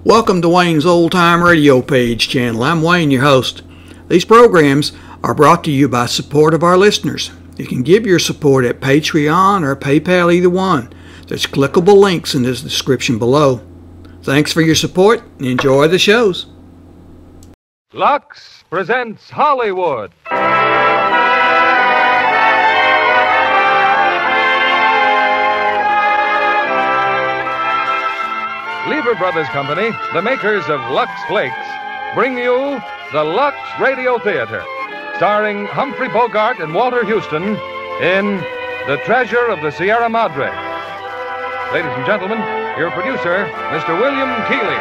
Welcome to Wayne's Old Time Radio Page channel. I'm Wayne, your host. These programs are brought to you by support of our listeners. You can give your support at Patreon or PayPal, either one. There's clickable links in the description below. Thanks for your support and enjoy the shows. Lux presents Hollywood. Lever Brothers Company, the makers of Lux Flakes, bring you the Lux Radio Theater, starring Humphrey Bogart and Walter Huston in The Treasure of the Sierra Madre. Ladies and gentlemen, your producer, Mr. William Keeley.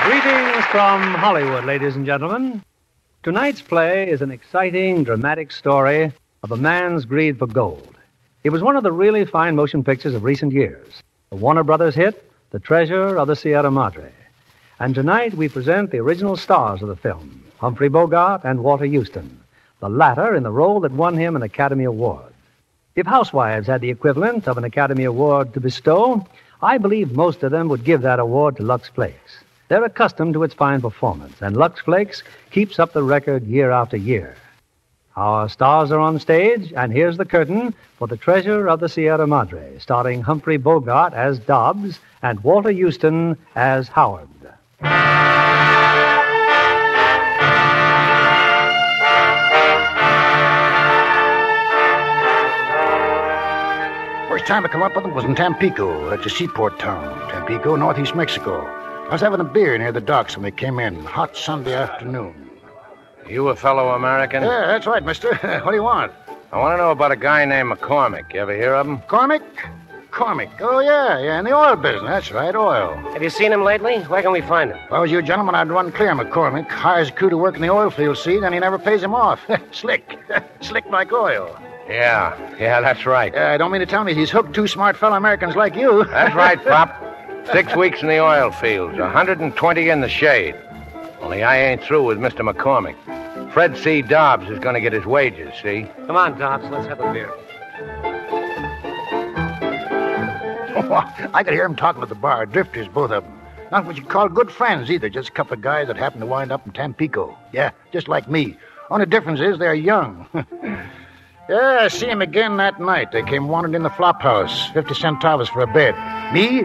Greetings from Hollywood, ladies and gentlemen. Tonight's play is an exciting, dramatic story of a man's greed for gold. It was one of the really fine motion pictures of recent years, the Warner Brothers hit, The Treasure of the Sierra Madre. And tonight we present the original stars of the film, Humphrey Bogart and Walter Huston, the latter in the role that won him an Academy Award. If housewives had the equivalent of an Academy Award to bestow, I believe most of them would give that award to Lux Flakes. They're accustomed to its fine performance, and Lux Flakes keeps up the record year after year. Our stars are on stage, and here's the curtain for The Treasure of the Sierra Madre, starring Humphrey Bogart as Dobbs and Walter Huston as Howard. First time I come up with them was in Tampico. That's a seaport town. Tampico, northeast Mexico. I was having a beer near the docks when they came in. Hot Sunday afternoon. You a fellow American? Yeah, that's right, mister. What do you want? I want to know about a guy named McCormick. You ever hear of him? Cormick? Cormick. Oh, yeah, in the oil business. That's right, oil. Have you seen him lately? Where can we find him? If I was you gentlemen, I'd run clear McCormick. Hires a crew to work in the oil field, see, then he never pays him off. Slick. Slick like oil. Yeah, that's right. I don't mean to tell me he's hooked two smart fellow Americans like you. That's right, Pop. 6 weeks in the oil fields, 120 in the shade. Only I ain't through with Mr. McCormick. Fred C. Dobbs is going to get his wages, see? Come on, Dobbs, let's have a beer. I could hear him talking at the bar. Drifters, both of them. Not what you'd call good friends, either. Just a couple of guys that happen to wind up in Tampico. Yeah, just like me. Only difference is they're young. Yeah, I see him again that night. They came wandering in the flop house. 50 centavos for a bed. Me?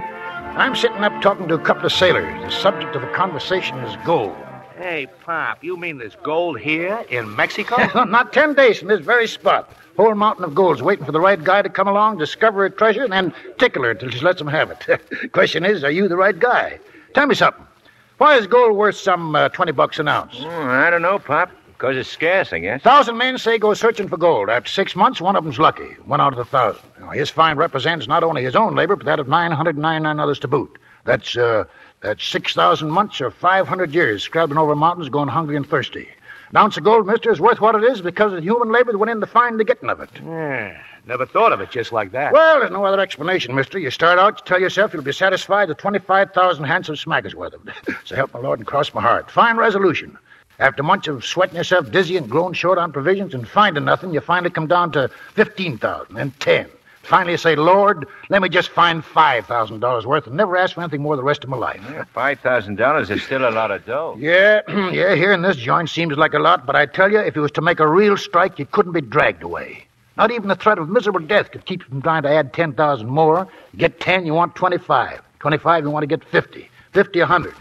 I'm sitting up talking to a couple of sailors. The subject of the conversation is gold. Hey, Pop, you mean there's gold here in Mexico? Not 10 days from this very spot. Whole mountain of gold's waiting for the right guy to come along, discover a treasure, and then tickle her till she lets him have it. Question is, are you the right guy? Tell me something. Why is gold worth some $20 an ounce? I don't know, Pop. Because it's scarce, I guess. 1,000 men say go searching for gold. After 6 months, one of them's lucky. 1 out of 1,000. Now, his find represents not only his own labor, but that of 999 others to boot. That's 6,000 months or 500 years scrabbling over mountains going hungry and thirsty. An ounce of gold, mister, is worth what it is because of the human labor that went in to find the getting of it. Yeah, never thought of it just like that. Well, there's no other explanation, mister. You start out, you tell yourself you'll be satisfied with 25,000 handsome smackers worth of it. So help my Lord and cross my heart. Fine resolution. After months of sweating yourself dizzy and growing short on provisions and finding nothing, you finally come down to 15,000 and 10. Finally, you say, Lord, let me just find $5,000 worth and never ask for anything more the rest of my life. Yeah, $5,000 is still a lot of dough. Yeah, here in this joint seems like a lot, but I tell you, if you was to make a real strike, you couldn't be dragged away. Not even the threat of miserable death could keep you from trying to add 10,000 more. You get 10, you want 25. 25, you want to get 50. 50, 100.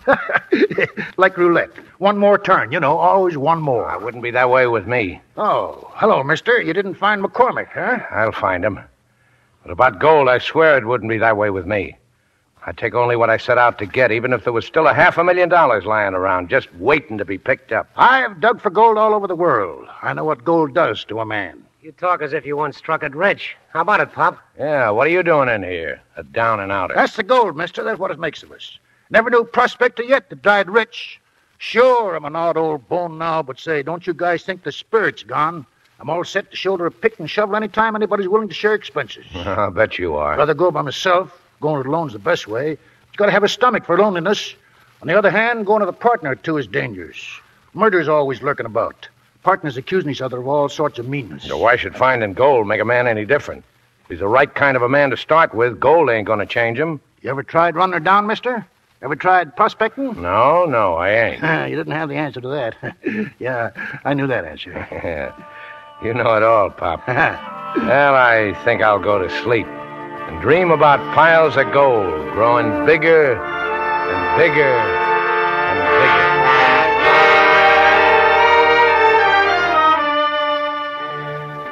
Like roulette. One more turn, always one more. I wouldn't be that way with me. Oh, hello, mister. You didn't find McCormick, huh? I'll find him. But about gold, I swear it wouldn't be that way with me. I'd take only what I set out to get, even if there was still $500,000 lying around, just waiting to be picked up. I've dug for gold all over the world. I know what gold does to a man. You talk as if you once struck it rich. How about it, Pop? Yeah, what are you doing in here? A down and outer. That's the gold, mister. That's what it makes of us. Never knew a prospector yet that died rich. Sure, I'm an odd old bone now, but say, don't you guys think the spirit's gone? I'm all set to shoulder a pick and shovel any time anybody's willing to share expenses. I'll bet you are. I'd rather go by myself. Going it alone's the best way. You've got to have a stomach for loneliness. On the other hand, going with a partner or two is dangerous. Murder's always lurking about. Partners accusing each other of all sorts of meanness. So why should finding gold make a man any different? He's the right kind of a man to start with. Gold ain't going to change him. You ever tried running her down, mister? Ever tried prospecting? No, I ain't. You didn't have the answer to that. Yeah, I knew that answer. You know it all, Pop. Well, I think I'll go to sleep and dream about piles of gold growing bigger and bigger and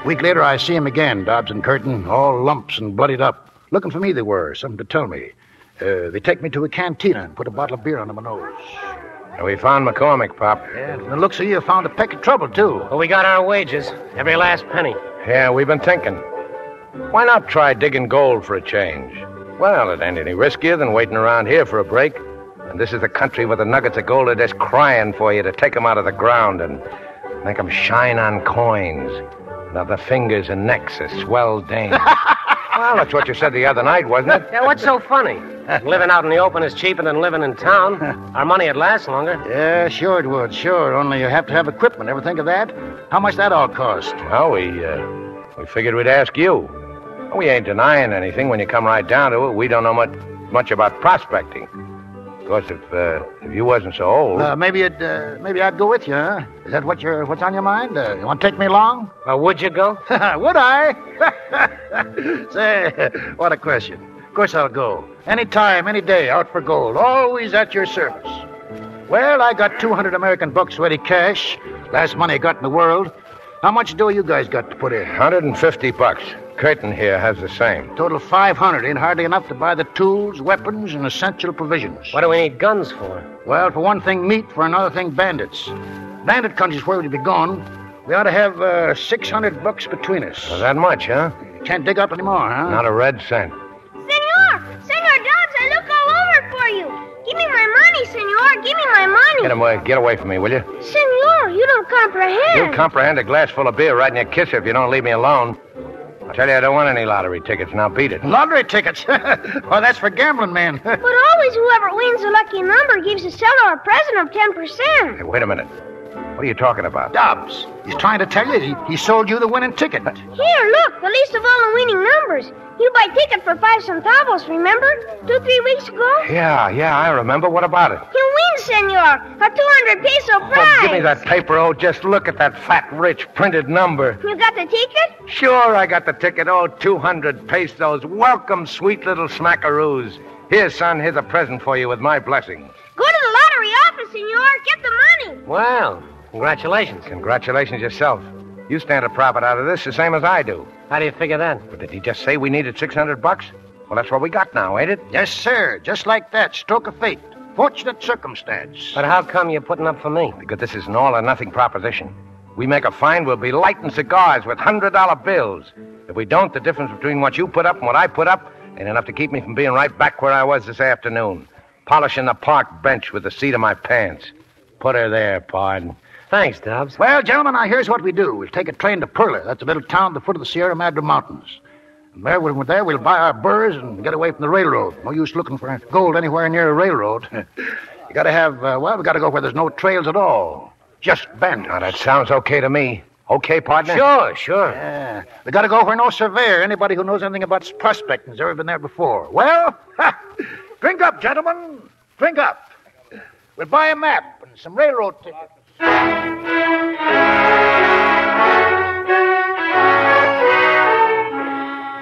A week later, I see him again, Dobbs and Curtin, all lumps and bloodied up. Looking for me they were, something to tell me. They take me to a cantina and put a bottle of beer under my nose. bigger. We found McCormick, Pop. Yeah, from the looks of you, found a peck of trouble, too. Well, we got our wages. Every last penny. Yeah, we've been thinking. Why not try digging gold for a change? Well, it ain't any riskier than waiting around here for a break. And this is the country where the nuggets of gold are just crying for you to take them out of the ground and make them shine on coins. Now the fingers and necks of swell dames. Well, that's what you said the other night, wasn't it? Yeah, what's so funny? Living out in the open is cheaper than living in town. Our money'd last longer. Yeah, sure it would, sure. Only you have to have equipment. Ever think of that? How much that all cost? Well, we figured we'd ask you. We ain't denying anything when you come right down to it. We don't know much about prospecting. Of course, if you wasn't so old... Maybe I'd go with you, huh? Is that what's on your mind? You want to take me along? Would you go? Would I? Say, what a question. Of course I'll go. Any time, any day, out for gold. Always at your service. Well, I got 200 American bucks ready cash. Last money I got in the world. How much dough you guys got to put in? $150. Curtin here has the same. Total of 500. Ain't hardly enough to buy the tools, weapons, and essential provisions. What do we need guns for? Well, for one thing, meat. For another thing, bandits. Bandit country's where we'd be going. We ought to have $600 between us. Well, that much, huh? Can't dig up anymore, huh? Not a red cent. Senor Dobbs, I look all over for you. Give me my money, senor. Give me my money. Get away from me, will you? Senor, you don't comprehend. You'll comprehend a glass full of beer right in your kisser if you don't leave me alone. I tell you, I don't want any lottery tickets. Now beat it. Lottery tickets? Well, that's for gambling men. But always whoever wins the lucky number gives the seller a present of 10%. Hey, wait a minute. What are you talking about? Dobbs. He's trying to tell you he sold you the winning ticket. Here, look, the list of all the winning numbers. You buy ticket for 5 centavos, remember? 2-3 weeks ago? Yeah, I remember. What about it? You win, senor. A 200 peso prize. Oh, give me that paper. Oh, just look at that fat, rich, printed number. You got the ticket? Sure, I got the ticket. Oh, 200 pesos. Welcome, sweet little smackaroos. Here, son, here's a present for you with my blessing. Go to the lottery office, senor. Get the money. Well, congratulations. Congratulations yourself. You stand a profit out of this the same as I do. How do you figure that? But did he just say we needed $600? Well, that's what we got now, ain't it? Yes, sir. Just like that. Stroke of fate. Fortunate circumstance. But how come you're putting up for me? Because this is an all-or-nothing proposition. We make a find, we'll be lighting cigars with $100 bills. If we don't, the difference between what you put up and what I put up ain't enough to keep me from being right back where I was this afternoon, polishing the park bench with the seat of my pants. Put her there, pard. Thanks, Dobbs. Well, gentlemen, now here's what we do. We'll take a train to Perla. That's a little town at the foot of the Sierra Madre Mountains. And there, we'll buy our burrs and get away from the railroad. No use looking for gold anywhere near a railroad. You gotta have, we gotta go where there's no trails at all. Just bandits. Now, that sounds okay to me. Okay, partner? Sure. Yeah. We gotta go where no surveyor, anybody who knows anything about prospecting has ever been there before. Well, drink up, gentlemen. Drink up. We'll buy a map and some railroad tickets.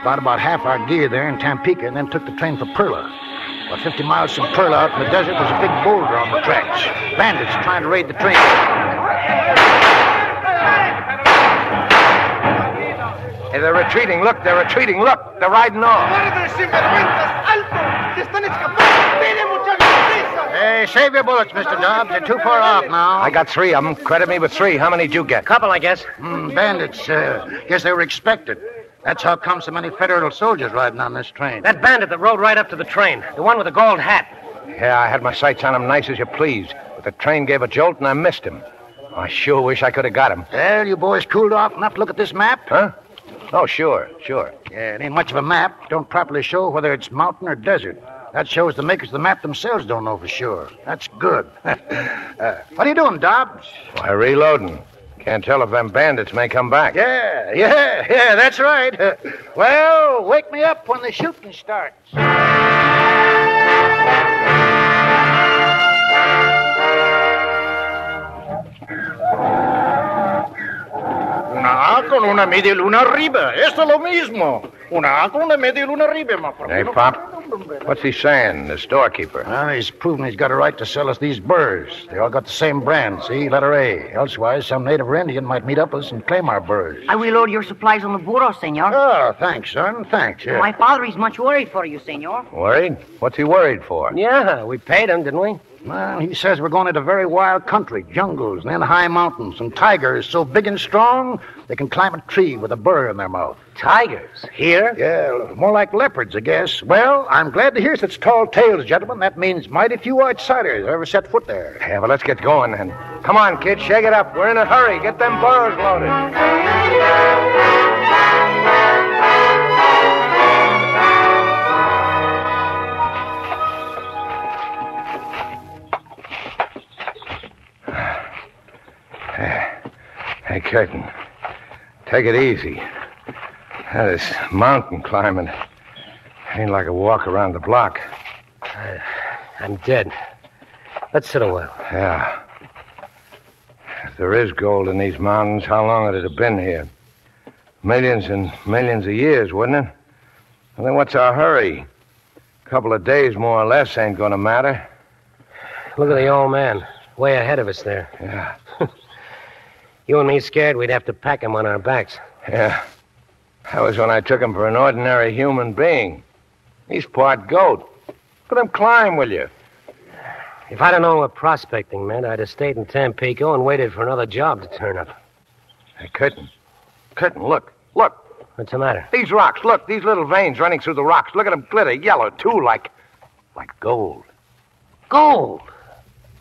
Bought about half our gear there in Tampico and then took the train for Perla. About 50 miles from Perla out in the desert, there's a big boulder on the tracks. Bandits trying to raid the train. Hey, they're retreating. Look, they're retreating. Look, they're riding off. Hey, save your bullets, Mr. Dobbs. They're too far off now. I got 3 of them. Credit me with 3. How many did you get? Couple, I guess. Bandits. Guess they were expected. That's how come so many federal soldiers riding on this train. That bandit that rode right up to the train. The one with the gold hat. Yeah, I had my sights on him nice as you please. But the train gave a jolt and I missed him. I sure wish I could have got him. Well, you boys cooled off enough to look at this map? Huh? Oh, sure. Yeah, it ain't much of a map. Don't properly show whether it's mountain or desert. That shows the makers of the map themselves don't know for sure. That's good. What are you doing, Dobbs? Why, reloading. Can't tell if them bandits may come back. Yeah, that's right. Well, wake me up when the shooting starts. Una A con una media luna arriba. Esto es lo mismo. Una A con una media luna arriba, my friend. Hey, Pop, what's he saying, the storekeeper? Well, he's proven he's got a right to sell us these burrs. They all got the same brand, see? Letter A. Elsewise, some native or Indian might meet up with us and claim our burrs. I will load your supplies on the burro, senor. Oh, thanks, son. Thanks, yeah. My father is much worried for you, senor. Worried? What's he worried for? Yeah, we paid him, didn't we? Well, he says we're going into very wild country, jungles, and then high mountains, and tigers so big and strong they can climb a tree with a burr in their mouth. Tigers? Here? Yeah, more like leopards, I guess. Well, I'm glad to hear such tall tales, gentlemen. That means mighty few outsiders ever set foot there. Yeah, well, let's get going then. Come on, kid, shake it up. We're in a hurry. Get them burrs loaded. Hey, Curtin, take it easy. This mountain climbing ain't like a walk around the block. I'm dead. Let's sit a while. Yeah. If there is gold in these mountains, how long would it have been here? Millions and millions of years, wouldn't it? Well, then what's our hurry? A couple of days, more or less, ain't gonna matter. Look at the old man, way ahead of us there. Yeah. You and me scared we'd have to pack him on our backs. Yeah. That was when I took him for an ordinary human being. He's part goat. Look at him climb, will you? If I'd have known what prospecting meant, I'd have stayed in Tampico and waited for another job to turn up. Hey, Curtin. Curtin, look. Look. What's the matter? These rocks. Look, these little veins running through the rocks. Look at them glitter yellow, too, like gold. Gold?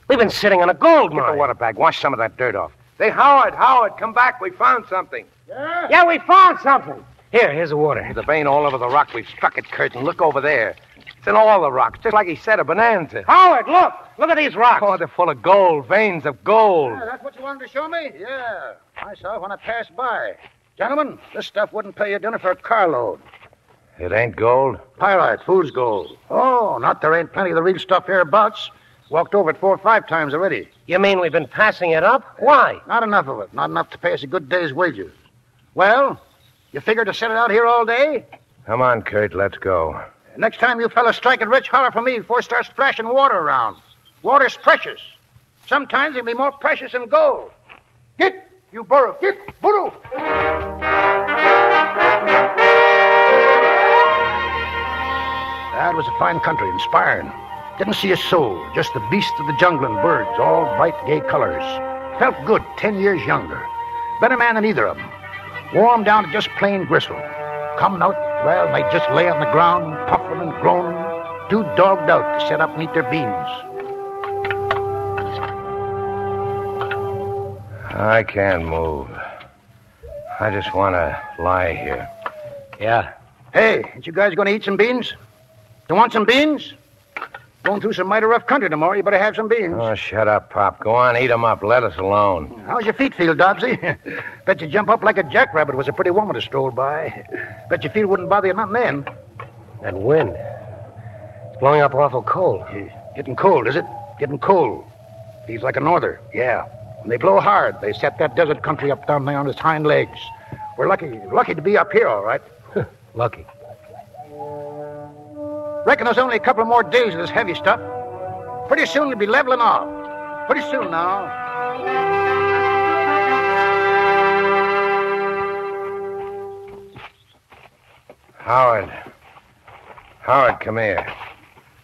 We've been sitting on a gold Get mine. the water bag. Wash some of that dirt off. Say, Howard, come back. We found something. Yeah, we found something. Here's the water. There's a vein all over the rock. We've struck it, Curtin. Look over there. It's in all the rocks, just like he said, a bonanza. Howard, look! Look at these rocks. Oh, they're full of gold, veins of gold. Yeah, that's what you wanted to show me? Yeah. I saw it when I passed by. Gentlemen, this stuff wouldn't pay you dinner for a carload. It ain't gold? Pyrite, fool's gold. Oh, not there ain't plenty of the real stuff hereabouts. Walked over it 4 or 5 times already. You mean we've been passing it up? Why? Not enough of it. Not enough to pay us a good day's wages. Well, you figure to sit it out here all day? Come on, Kurt, let's go. Next time you fellas strike it rich, holler for me before it starts splashing water around. Water's precious. Sometimes it'll be more precious than gold. Get, you burro. Get, burro. That was a fine country, inspiring. Didn't see a soul, just the beasts of the jungle and birds, all bright, gay colors. Felt good, 10 years younger. Better man than either of them. Warm down to just plain gristle. Coming out, well, they just lay on the ground, puffing and groaning, too dogged out to set up and eat their beans. I can't move. I just want to lie here. Yeah. Hey, ain't you guys going to eat some beans? You want some beans? Going through some mighty rough country tomorrow. You better have some beans. Oh, shut up, Pop. Go on, eat 'em up. Let us alone. How's your feet feel, Dobbsy? Bet you jump up like a jackrabbit was a pretty woman to stroll by. Bet your feet wouldn't bother you nothing then. That wind. It's blowing up awful cold. Getting cold, is it? Getting cold. Feels like a norther. Yeah. When they blow hard, they set that desert country up down there on its hind legs. We're lucky to be up here, all right. Lucky. Reckon there's only a couple more days of this heavy stuff. Pretty soon we'll be leveling off. Pretty soon now. Howard, come here.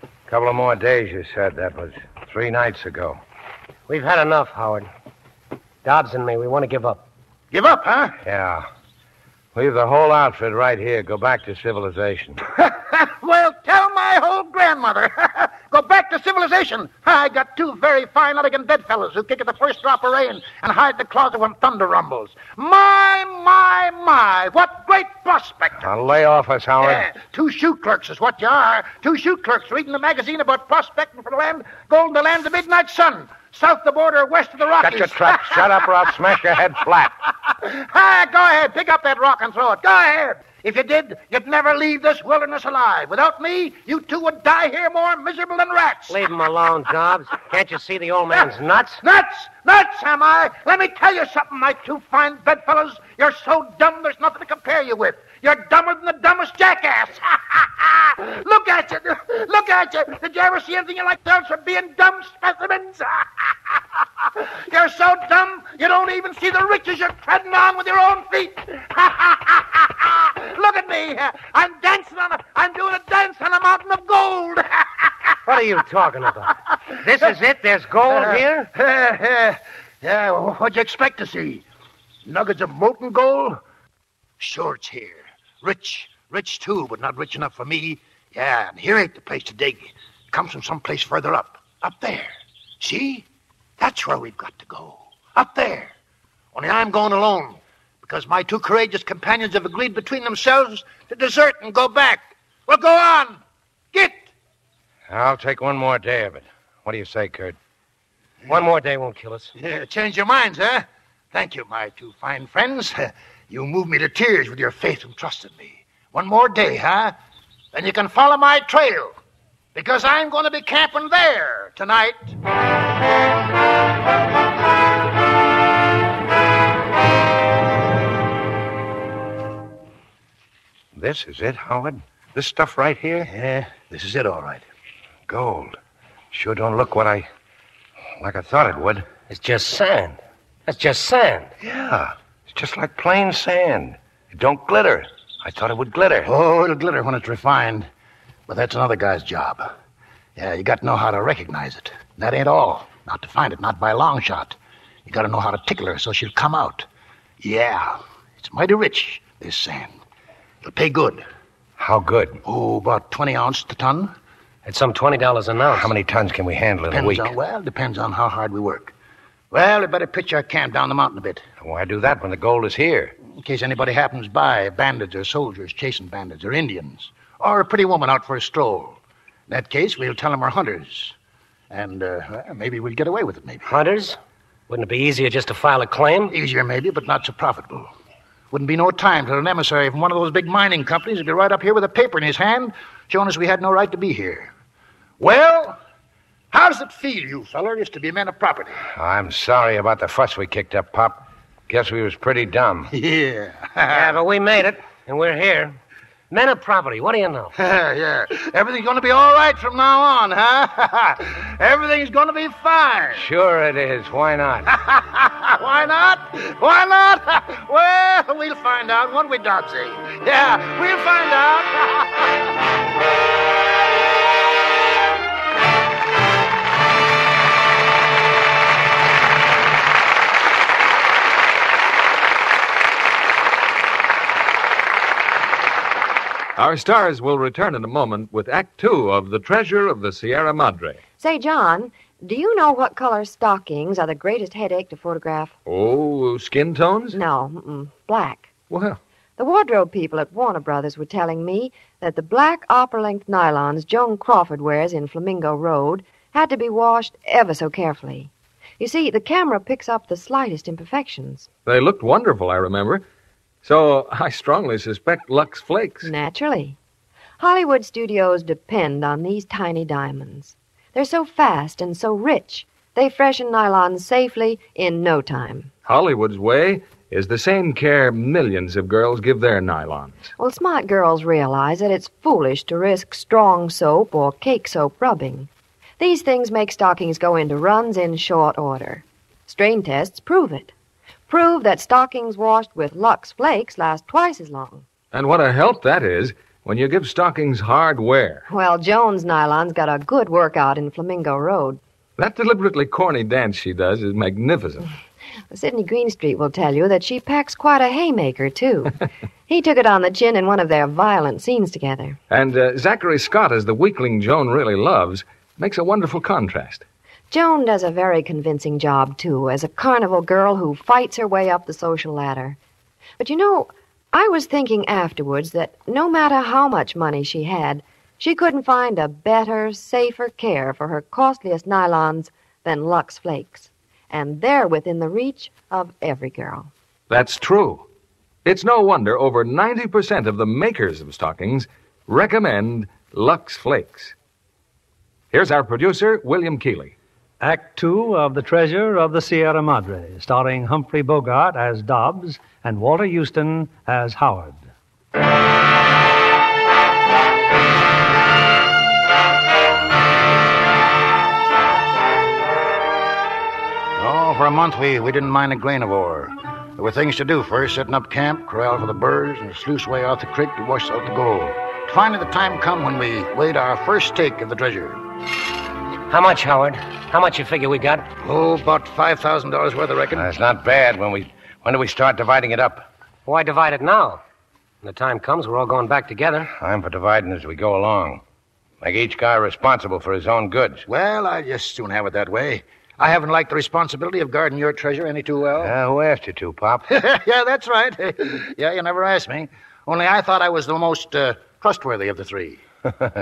A couple of more days, you said. That was 3 nights ago. We've had enough, Howard. Dobbs and me, we want to give up. Give up, huh? Yeah. Leave the whole outfit right here. Go back to civilization. Well, tell my whole grandmother. Go back to civilization. I got two very fine, elegant bedfellows who kick at the first drop of rain and hide in the closet when thunder rumbles. My, what great prospector. Now lay off us, Howard. Yeah, two shoe clerks is what you are. Two shoe clerks reading a magazine about prospecting for the land, gold in the land of the midnight sun. South the border, west of the Rockies. Got your trap. Shut up or I'll smash your head flat. Go ahead. Pick up that rock and throw it. Go ahead. If you did, you'd never leave this wilderness alive. Without me, you two would die here more miserable than rats. Leave him alone, Dobbs. Can't you see the old man's nuts? Nuts, am I? Let me tell you something, my two fine bedfellows. You're so dumb there's nothing to compare you with. You're dumber than the dumbest jackass. Look at you. Look at you. Did you ever see anything you like else for being dumb specimens? You're so dumb, you don't even see the riches you're treading on with your own feet. Look at me. I'm doing a dance on a mountain of gold. What are you talking about? This is it? There's gold here? Yeah, well, what'd you expect to see? Nuggets of molten gold? Sure, it's here. Rich too, but not rich enough for me. Yeah, and here ain't the place to dig. It comes from someplace further up there. See? That's where we've got to go. Up there. Only I'm going alone, because my two courageous companions have agreed between themselves to desert and go back. Well, go on. Get. I'll take one more day of it. What do you say, Kurt? One more day won't kill us. Yeah, change your minds, huh? Thank you, my two fine friends. You moved me to tears with your faith and trust in me. One more day, huh? Then you can follow my trail, because I'm going to be camping there tonight. This is it, Howard? This stuff right here? Yeah, this is it, all right. Gold. Sure don't look like I thought it would. It's just sand. That's just sand. Yeah, it's just like plain sand. It don't glitter. I thought it would glitter. Oh, it'll glitter when it's refined. But that's another guy's job. Yeah, you got to know how to recognize it. That ain't all. Not to find it, not by a long shot. You got to know how to tickle her so she'll come out. Yeah, it's mighty rich, this sand. It'll pay good. How good? Oh, about 20 ounces a ton. It's some $20 an ounce. How many tons can we handle in a week? Depends on how hard we work. Well, we better pitch our camp down the mountain a bit. Why do that when the gold is here? In case anybody happens by, bandits or soldiers chasing bandits or Indians, or a pretty woman out for a stroll. In that case, we'll tell them we're hunters. And maybe we'll get away with it, maybe. Hunters? Wouldn't it be easier just to file a claim? Easier, maybe, but not so profitable. Wouldn't be no time till an emissary from one of those big mining companies would be right up here with a paper in his hand, showing us we had no right to be here. Well, how does it feel, you fellers, to be men of property? I'm sorry about the fuss we kicked up, Pop. Guess we was pretty dumb. Yeah. Yeah, but we made it, and we're here. Men of property, what do you know? Yeah. Everything's going to be all right from now on, huh? Everything's going to be fine. Sure it is. Why not? Why not? Why not? Well, we'll find out, won't we, Dobbsy? Yeah, we'll find out. Our stars will return in a moment with Act Two of The Treasure of the Sierra Madre. Say, John, do you know what color stockings are the greatest headache to photograph? Oh, skin tones? No, black. Well, The wardrobe people at Warner Brothers were telling me that the black opera-length nylons Joan Crawford wears in Flamingo Road had to be washed ever so carefully. You see, the camera picks up the slightest imperfections. they looked wonderful, I remember. So I strongly suspect Lux Flakes. Naturally. Hollywood studios depend on these tiny diamonds. They're so fast and so rich, they freshen nylons safely in no time. Hollywood's way is the same care millions of girls give their nylons. Well, smart girls realize that it's foolish to risk strong soap or cake soap rubbing. These things make stockings go into runs in short order. Strain tests prove it. Prove that stockings washed with Lux Flakes last twice as long. And what a help that is when you give stockings hard wear. Well, Joan's nylons got a good workout in Flamingo Road. That deliberately corny dance she does is magnificent. Sidney Greenstreet will tell you that she packs quite a haymaker, too. He took it on the chin in one of their violent scenes together. And Zachary Scott, as the weakling Joan really loves, Makes a wonderful contrast. Joan does a very convincing job, too, as a carnival girl who fights her way up the social ladder. But I was thinking afterwards that no matter how much money she had, she couldn't find a better, safer care for her costliest nylons than Lux Flakes. And they're within the reach of every girl. That's true. It's no wonder over 90% of the makers of stockings recommend Lux Flakes. Here's our producer, William Keeley. Act 2 of The Treasure of the Sierra Madre, starring Humphrey Bogart as Dobbs and Walter Huston as Howard. Oh, for a month we didn't mind a grain of ore. There were things to do first, setting up camp, corral for the birds, and sluice way out the creek to wash out the gold. Finally, the time come when we weighed our first stake of the treasure. How much, Howard? How much you figure we got? Oh, about $5,000 worth, I reckon. That's not bad. When do we start dividing it up? Why divide it now? When the time comes, we're all going back together. I'm for dividing as we go along. Make each guy responsible for his own goods. Well, I just soon have it that way. I haven't liked the responsibility of guarding your treasure any too well. Who asked you to, Pop? Yeah, that's right. Yeah, you never asked me. Only I thought I was the most trustworthy of the three.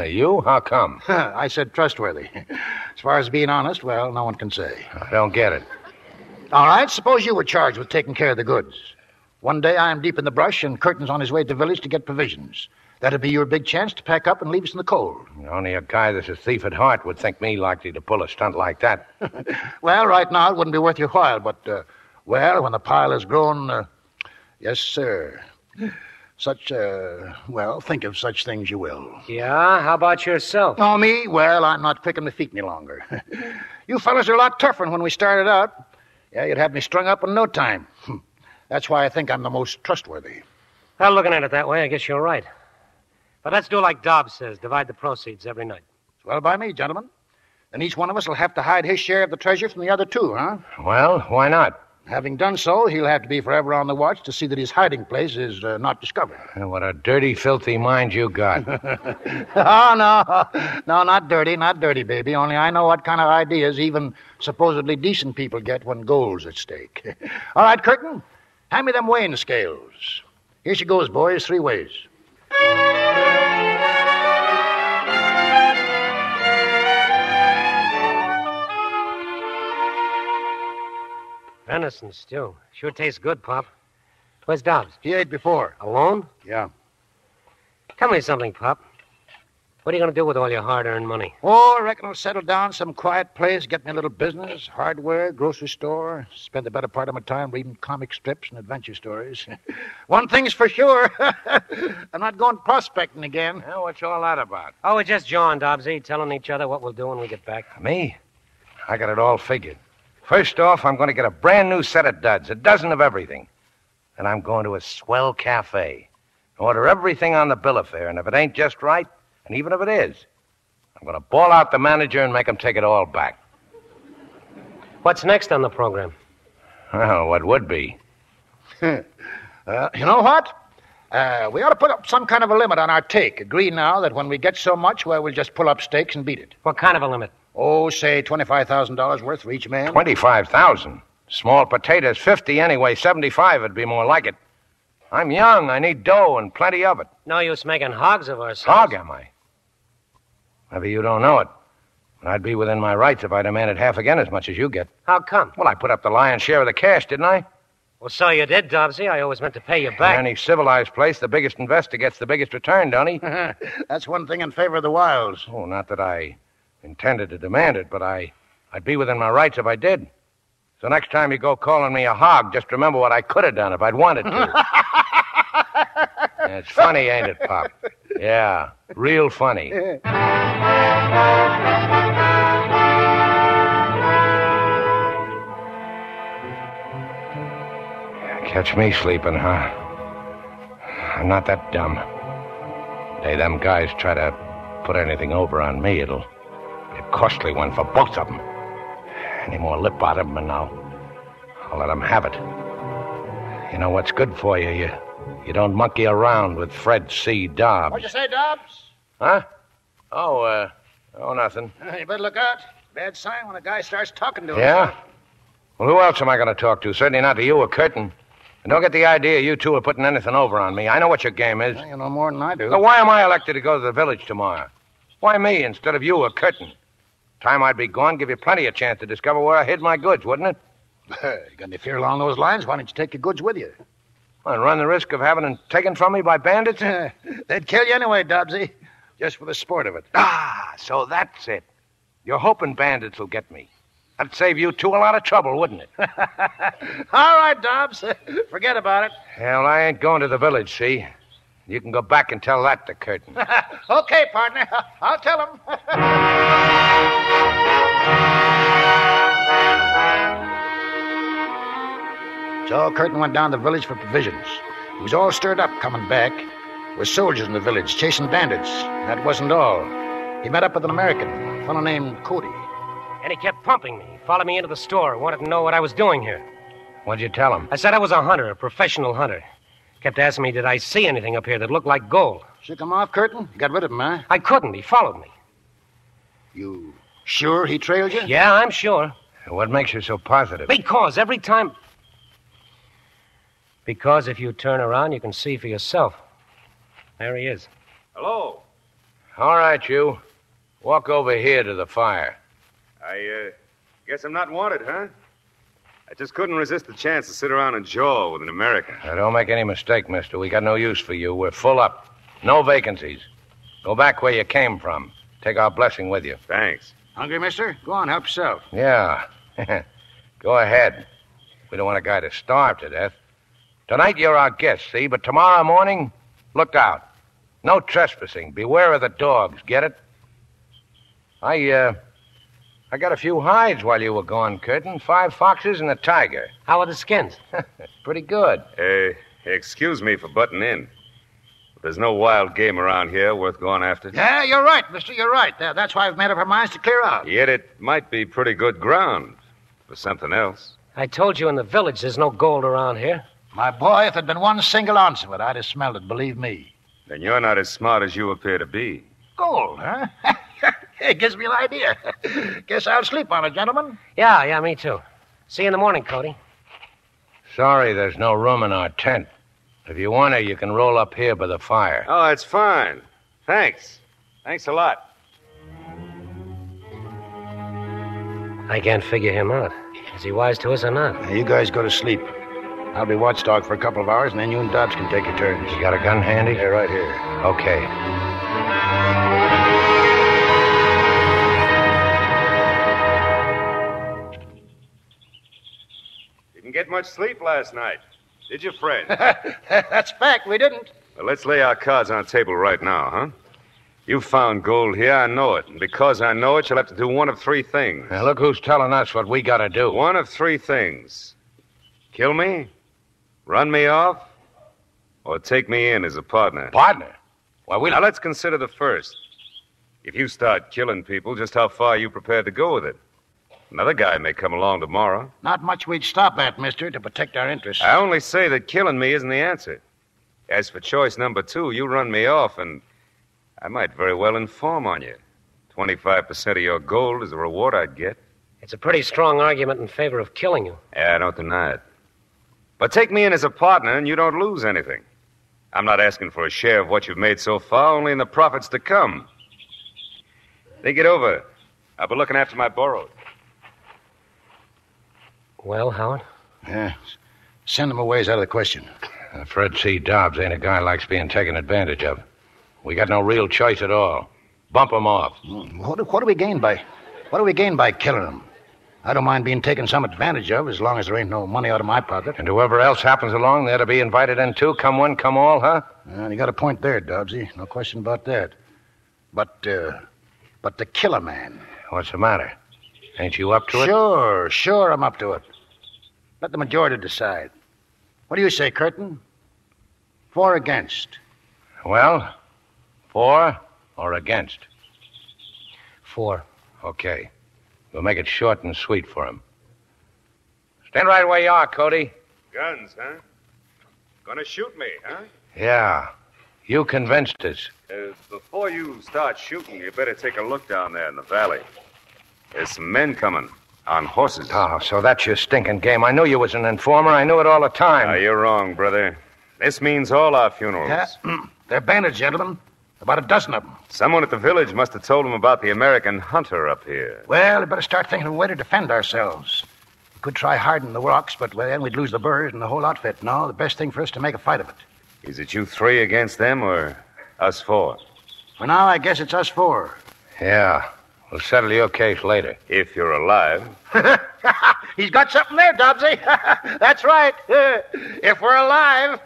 You? How come? I said trustworthy. As far as being honest, well, no one can say. I don't get it. All right, suppose you were charged with taking care of the goods. One day I'm deep in the brush and Curtin's on his way to the village to get provisions. That'd be your big chance to pack up and leave us in the cold. Only a guy that's a thief at heart would think me likely to pull a stunt like that. Well, right now it wouldn't be worth your while, but, when the pile has grown, yes, sir. Think of such things you will. Yeah? How about yourself? Oh, me? Well, I'm not quick on the feet any longer. You fellas are a lot tougher than when we started out. Yeah, you'd have me strung up in no time. That's why I think I'm the most trustworthy. Well, looking at it that way, I guess you're right. But let's do like Dobbs says, divide the proceeds every night. Well, by me, gentlemen. Then each one of us will have to hide his share of the treasure from the other two, huh? Well, why not? Having done so, he'll have to be forever on the watch to see that his hiding place is not discovered. What a dirty, filthy mind you got. Oh, no. No, not dirty, baby. Only I know what kind of ideas even supposedly decent people get when gold's at stake. All right, Curtin, hand me them weighing scales. Here she goes, boys, 3 ways. Venison stew. Sure tastes good, Pop. Where's Dobbs? He ate before. Alone? Yeah. Tell me something, Pop. What are you going to do with all your hard-earned money? Oh, I reckon I'll settle down some quiet place, get me a little business, hardware, grocery store, spend the better part of my time reading comic strips and adventure stories. One thing's for sure. I'm not going prospecting again. Well, what's all that about? Oh, we're just jawing, Dobbsy, telling each other what we'll do when we get back. Me? I got it all figured. First off, I'm going to get a brand new set of duds, a dozen of everything. Then I'm going to a swell cafe, order everything on the bill of fare, and if it ain't just right, and even if it is, I'm going to bawl out the manager and make him take it all back. What's next on the program? Well, what would be? You know what? We ought to put up some kind of a limit on our take. Agree now that when we get so much, well, we'll just pull up stakes and beat it. What kind of a limit? Oh, say $25,000 worth for each man. 25,000. Small potatoes, 50 anyway. 75 would be more like it. I'm young. I need dough and plenty of it. No use making hogs of ourselves. Hog, am I? Maybe you don't know it. I'd be within my rights if I demanded half again as much as you get. How come? Well, I put up the lion's share of the cash, didn't I? Well, so you did, Dobbsy. I always meant to pay you back. In any civilized place, the biggest investor gets the biggest return, don't he? That's one thing in favor of the wilds. Oh, not that I intended to demand it, but I'd be within my rights if I did. So next time you go calling me a hog, just remember what I could have done if I'd wanted to. Yeah, it's funny, ain't it, Pop? Yeah, real funny. Catch me sleeping, huh? I'm not that dumb. The day them guys try to put anything over on me, it'll be a costly one for both of them. Any more lip out of them, and I'll let them have it. You know what's good for you? You don't monkey around with Fred C. Dobbs. What'd you say, Dobbs? Huh? Oh, Oh, nothing. You better look out. Bad sign when a guy starts talking to him. Yeah? Well, who else am I going to talk to? Certainly not to you or Curtin. And don't get the idea you two are putting anything over on me. I know what your game is. Well, you know more than I do. So why am I elected to go to the village tomorrow? Why me instead of you or Curtin? Time I'd be gone, give you plenty of chance to discover where I hid my goods, wouldn't it? You got any fear along those lines? Why don't you take your goods with you? And run the risk of having them taken from me by bandits? They'd kill you anyway, Dobbsy. Just for the sport of it. Ah, so that's it. You're hoping bandits will get me. That'd save you two a lot of trouble, wouldn't it? All right, Dobbs. Forget about it. Hell, I ain't going to the village, see? You can go back and tell that to Curtin. Okay, partner. I'll tell him. So Curtin went down to the village for provisions. He was all stirred up coming back. There were soldiers in the village chasing bandits. That wasn't all. He met up with an American, a fellow named Cody. And he kept pumping me. He followed me into the store, wanted to know what I was doing here. What'd you tell him? I said I was a hunter, a professional hunter. Kept asking me, did I see anything up here that looked like gold? Shook him off, Curtin? You got rid of him, huh? I couldn't. He followed me. You sure he trailed you? Yeah, I'm sure. What makes you so positive? Because every time... Because if you turn around, you can see for yourself. There he is. Hello. All right, you. Walk over here to the fire. I guess I'm not wanted, huh? I just couldn't resist the chance to sit around and jaw with an American. Now, don't make any mistake, mister. We got no use for you. We're full up. No vacancies. Go back where you came from. Take our blessing with you. Thanks. Hungry, mister? Go on, help yourself. Yeah. Go ahead. We don't want a guy to starve to death. Tonight you're our guest, see? But tomorrow morning, look out. No trespassing. Beware of the dogs. Get it? I got a few hides while you were gone, Curtin. 5 foxes and a tiger. How are the skins? Pretty good. Excuse me for butting in. But there's no wild game around here worth going after. Yeah, you're right, mister. You're right. That's why I've made up our minds to clear out. Yet it might be pretty good ground for something else. I told you in the village there's no gold around here. My boy, if there'd been one single ounce of it, I'd have smelled it, believe me. Then you're not as smart as you appear to be. Gold, huh? It gives me an idea. Guess I'll sleep on it, gentlemen. Yeah, me too. See you in the morning, Cody. Sorry there's no room in our tent. If you want to, you can roll up here by the fire. Oh, that's fine. Thanks. Thanks a lot. I can't figure him out. Is he wise to us or not? Now, you guys go to sleep. I'll be watchdog for a couple of hours, and then you and Dobbs can take your turns. You got a gun handy? Yeah, right here. Okay. Didn't get much sleep last night, did you, friend? That's fact, we didn't. Well, let's lay our cards on the table right now, huh? You found gold here, I know it. And because I know it, you'll have to do one of 3 things. Now, look who's telling us what we gotta do. One of 3 things. Kill me, run me off, or take me in as a partner. Partner? Why, Now, let's consider the first. If you start killing people, just how far are you prepared to go with it? Another guy may come along tomorrow. Not much we'd stop at, mister, to protect our interests. I only say that killing me isn't the answer. As for choice number 2, you run me off, and I might very well inform on you. 25% of your gold is the reward I'd get. It's a pretty strong argument in favor of killing you. Yeah, I don't deny it. But take me in as a partner, and you don't lose anything. I'm not asking for a share of what you've made so far, only in the profits to come. Think it over. I'll be looking after my borrowed. Well, Howard? Yeah. Send them away is out of the question. Fred C. Dobbs ain't a guy who likes being taken advantage of. We got no real choice at all. Bump him off. What do we gain by killing him? I don't mind being taken some advantage of as long as there ain't no money out of my pocket. And whoever else happens along, they're to be invited in too. Come one, come all, huh? You got a point there, Dobbsy. No question about that. But the killer man. What's the matter? Ain't you up to it? Sure, I'm up to it. Let the majority decide. What do you say, Curtin? For or against? Well, for or against? For. Okay. We'll make it short and sweet for him. Stand right where you are, Cody. Guns, huh? Gonna shoot me, huh? Yeah. You convinced us. Before you start shooting, you better take a look down there in the valley. There's some men coming on horses. Oh, so that's your stinking game. I knew you was an informer. I knew it all the time. Now, you're wrong, brother. This means all our funerals. Yeah, they're bandits, gentlemen. About a dozen of them. Someone at the village must have told them about the American hunter up here. Well, we better start thinking of a way to defend ourselves. We could try hardening the rocks, but then we'd lose the burrs and the whole outfit. No, the best thing for us to make a fight of it. Is it you three against them or us four? For now, I guess it's us four. Yeah. We'll settle your case later. If you're alive. He's got something there, Dobbsy. That's right. If we're alive.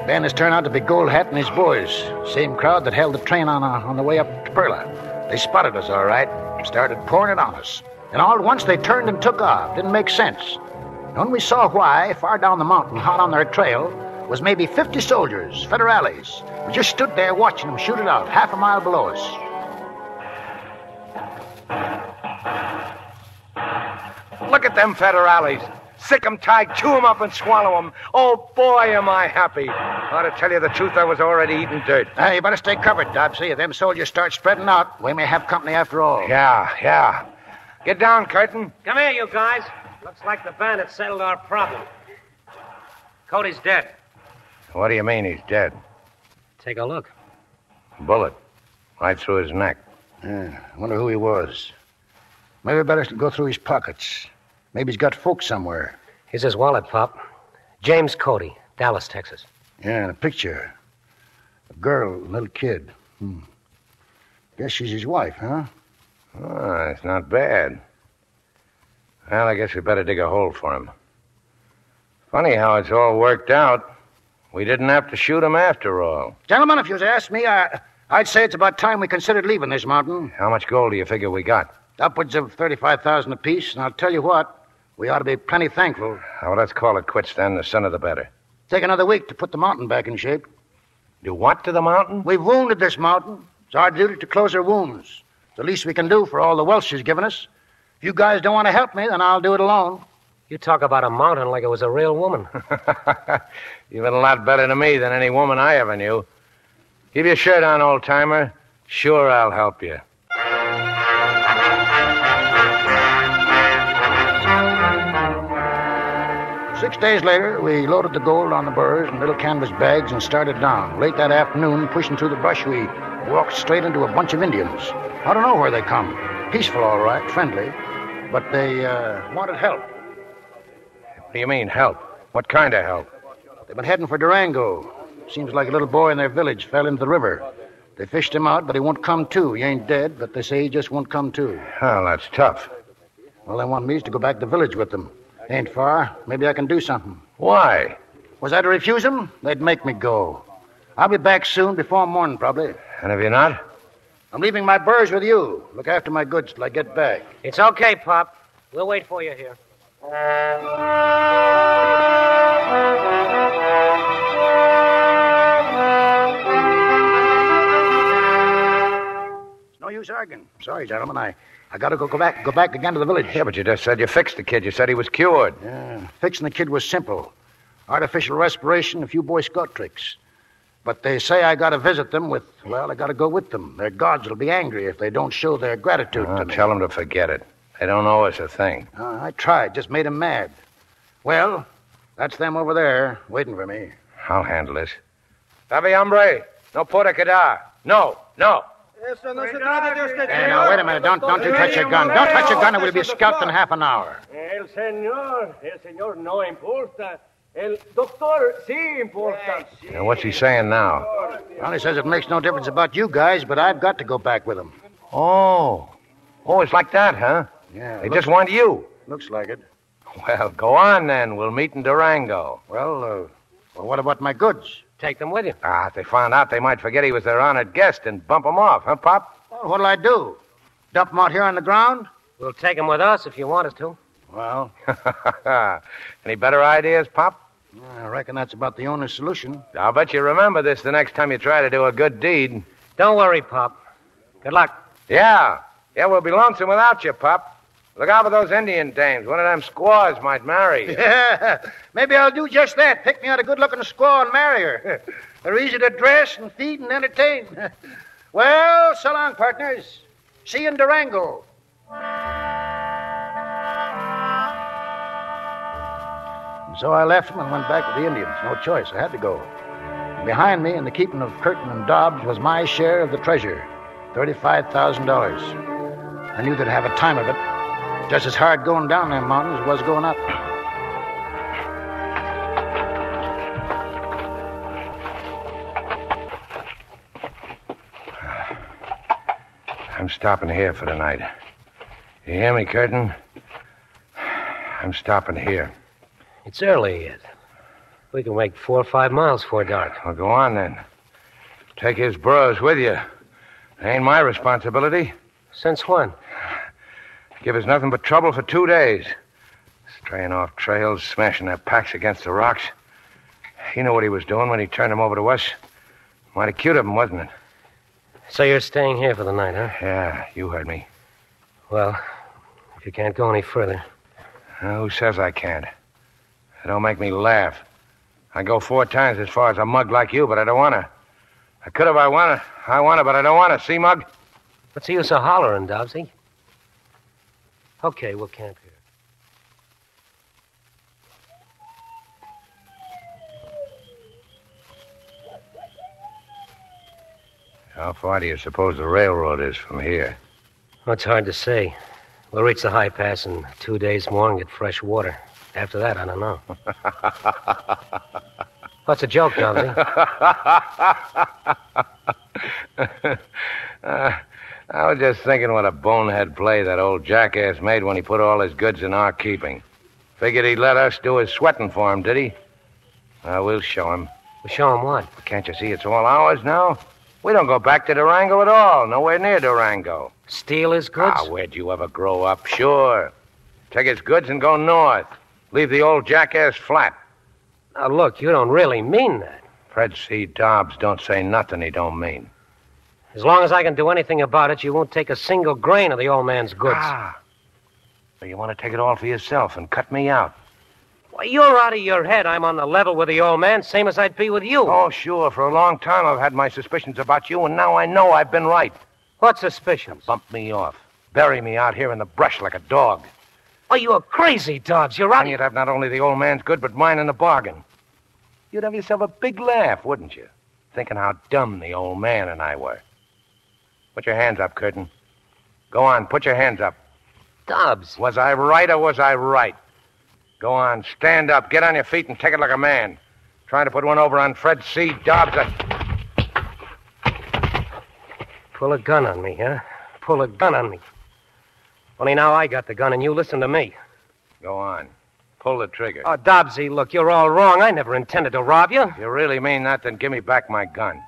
Bandits turned out to be Gold Hat and his boys. Same crowd that held the train on the way up to Perla. They spotted us, all right. Started pouring it on us. And all at once they turned and took off. Didn't make sense. And when we saw why, far down the mountain, hot on their trail, was maybe 50 soldiers, federales. We just stood there watching them shoot it out, half a mile below us. Look at them federales. Sick 'em tied, chew 'em up and swallow 'em. Oh, boy, am I happy. Ought to tell you the truth, I was already eating dirt. Hey, you better stay covered, Dobbsy. If them soldiers start spreading out, we may have company after all. Yeah. Get down, Curtin. Come here, you guys. Looks like the bandits settled our problem. Cody's dead. What do you mean he's dead? Take a look. Bullet. Right through his neck. Yeah, I wonder who he was. Maybe we better go through his pockets. Maybe he's got folks somewhere. Here's his wallet, Pop. James Cody, Dallas, Texas. Yeah, and a picture. A girl, a little kid. Guess she's his wife, huh? Oh, it's not bad. Well, I guess we better dig a hole for him. Funny how it's all worked out. We didn't have to shoot him after all. Gentlemen, if you'd asked me, I'd say it's about time we considered leaving this mountain. How much gold do you figure we got? Upwards of 35,000 apiece, and I'll tell you what, we ought to be plenty thankful. Well, let's call it quits then. The sooner the better. Take another week to put the mountain back in shape. Do what to the mountain? We've wounded this mountain. It's our duty to close our wounds. It's the least we can do for all the wealth she's given us. If you guys don't want to help me, then I'll do it alone. You talk about a mountain like it was a real woman. You've been a lot better to me than any woman I ever knew. Keep your shirt on, old-timer. Sure, I'll help you. 6 days later, we loaded the gold on the burrs and little canvas bags and started down. Late that afternoon, pushing through the brush, we walked straight into a bunch of Indians. I don't know where they come. Peaceful, all right, friendly. But they wanted help. What do you mean, help? What kind of help? They've been heading for Durango. Seems like a little boy in their village fell into the river. They fished him out, but he won't come to. He ain't dead, but they say he just won't come to. Well, that's tough. Well, they want me to go back to the village with them. Ain't far. Maybe I can do something. Why? Was I to refuse them? They'd make me go. I'll be back soon, before morning, probably. And if you're not? I'm leaving my burrs with you. Look after my goods till I get back. It's okay, Pop. We'll wait for you here. It's no use arguing. Sorry, gentlemen. I gotta go back again to the village. Yeah, but you just said you fixed the kid. You said he was cured. Yeah, fixing the kid was simple. Artificial respiration, a few Boy Scout tricks. But they say I gotta visit them I gotta go with them. Their gods will be angry if they don't show their gratitude to me. Tell them to forget it. They don't owe us a thing. I tried, just made them mad. Well, that's them over there, waiting for me. I'll handle this. Sabe, hombre, no puede quedar. No. Hey, now, wait a minute. Don't you touch your gun. Don't touch your gun, or we'll be scalped in half an hour. El señor no importa. El doctor sí importa. Now, what's he saying now? Well, he says it makes no difference about you guys, but I've got to go back with him. Oh, it's like that, huh? Yeah. They just want you. Looks like it. Well, go on, then. We'll meet in Durango. Well, what about my goods? Take them with you. If they found out, they might forget he was their honored guest and bump him off, huh, Pop? Well, what'll I do? Dump them out here on the ground? We'll take them with us if you want us to. Well. Any better ideas, Pop? I reckon that's about the only solution. I'll bet you remember this the next time you try to do a good deed. Don't worry, Pop. Good luck. Yeah, we'll be lonesome without you, Pop. Look out for those Indian dames. One of them squaws might marry you. Yeah, maybe I'll do just that. Pick me out a good-looking squaw and marry her. They're easy to dress and feed and entertain. Well, so long, partners. See you in Durango. And so I left them and went back with the Indians. No choice. I had to go. And behind me, in the keeping of Curtin and Dobbs, was my share of the treasure, $35,000. I knew they'd have a time of it. Just as hard going down them mountains as was going up. I'm stopping here for the night. You hear me, Curtin? I'm stopping here. It's early yet. We can make 4 or 5 miles before dark. Well, go on, then. Take his burros with you. It ain't my responsibility. Since when? Give us nothing but trouble for 2 days. Straying off trails, smashing their packs against the rocks. He knew what he was doing when he turned them over to us. Mighty cute of him, wasn't it? So you're staying here for the night, huh? Yeah, you heard me. Well, if you can't go any further. Who says I can't? It don't make me laugh. I go 4 times as far as a mug like you, but I don't want to. I could if I want to, but I don't want to. See, Mug? What's the use of hollering, Dobbsy? Okay, we'll camp here. How far do you suppose the railroad is from here? Well, it's hard to say. We'll reach the high pass in 2 days more and get fresh water. After that, I don't know. What's a joke, Dobbsy? I was just thinking what a bonehead play that old jackass made when he put all his goods in our keeping. Figured he'd let us do his sweating for him, did he? We'll show him. We'll show him what? Can't you see it's all ours now? We don't go back to Durango at all. Nowhere near Durango. Steal his goods? Where'd you ever grow up? Sure. Take his goods and go north. Leave the old jackass flat. Now, look, you don't really mean that. Fred C. Dobbs don't say nothing he don't mean. As long as I can do anything about it, you won't take a single grain of the old man's goods. So you want to take it all for yourself and cut me out? Why, you're out of your head. I'm on the level with the old man, same as I'd be with you. Oh, sure. For a long time I've had my suspicions about you, and now I know I've been right. What suspicions? Bump me off. Bury me out here in the brush like a dog. Oh, you're crazy, Dobbs. You're out. And you'd have not only the old man's good, but mine in the bargain. You'd have yourself a big laugh, wouldn't you? Thinking how dumb the old man and I were. Put your hands up, Curtin. Go on, put your hands up. Dobbs. Was I right or was I right? Go on, stand up, get on your feet and take it like a man. Trying to put one over on Fred C. Dobbs. Pull a gun on me, huh? Pull a gun on me. Only now I got the gun and you listen to me. Go on. Pull the trigger. Oh, Dobbsy, look, you're all wrong. I never intended to rob you. If you really mean that, then give me back my gun.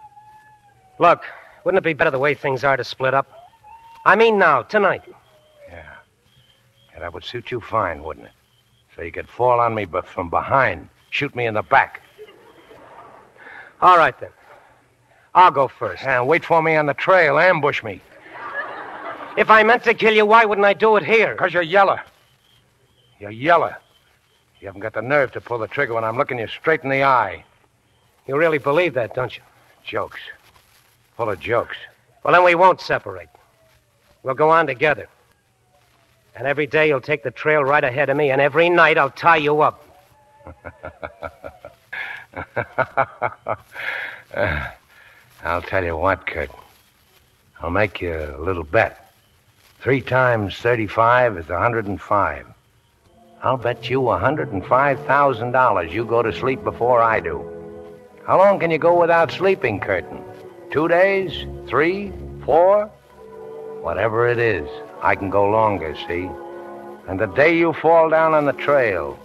Look, wouldn't it be better the way things are to split up? I mean now, tonight. Yeah, that would suit you fine, wouldn't it? So you could fall on me from behind, shoot me in the back. All right, then. I'll go first. And wait for me on the trail. Ambush me. If I meant to kill you, why wouldn't I do it here? Because you're yeller. You're yeller. You haven't got the nerve to pull the trigger when I'm looking you straight in the eye. You really believe that, don't you? Jokes. Full of jokes. Well, then we won't separate. We'll go on together. And every day you'll take the trail right ahead of me, and every night I'll tie you up. I'll tell you what, Kurt. I'll make you a little bet. 3 times 35 is 105. I'll bet you $105,000 you go to sleep before I do. How long can you go without sleeping, Curtin? 2 days? 3? 4? Whatever it is, I can go longer, see? And the day you fall down on the trail,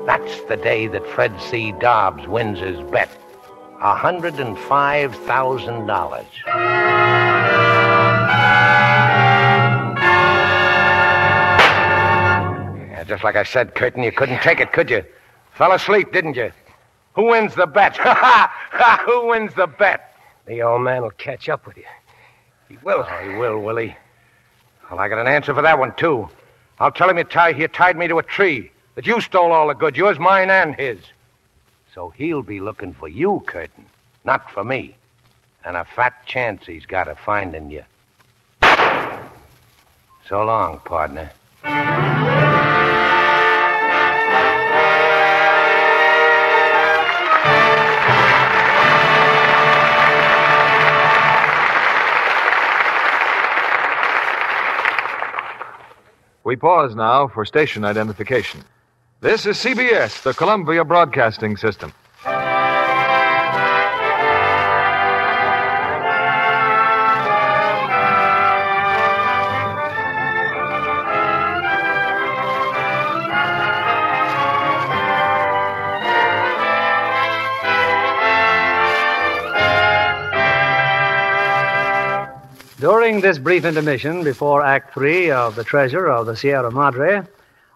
that's the day that Fred C. Dobbs wins his bet. $105,000. Yeah, just like I said, Curtin, you couldn't take it, could you? Fell asleep, didn't you? Who wins the bet? Who wins the bet? The old man will catch up with you. He will. Oh, he will he? Well, I got an answer for that one, too. I'll tell him you tied me to a tree, that you stole all the goods, yours, mine, and his. So he'll be looking for you, Curtin, not for me. And a fat chance he's got of finding you. So long, partner. We pause now for station identification. This is CBS, the Columbia Broadcasting System. During this brief intermission before Act 3 of The Treasure of the Sierra Madre,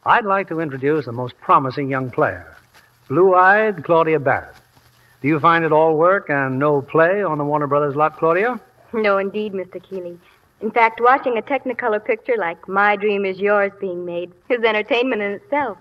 I'd like to introduce a most promising young player, blue-eyed Claudia Barrett. Do you find it all work and no play on the Warner Brothers lot, Claudia? No, indeed, Mr. Keeley. In fact, watching a Technicolor picture like My Dream Is Yours being made is entertainment in itself.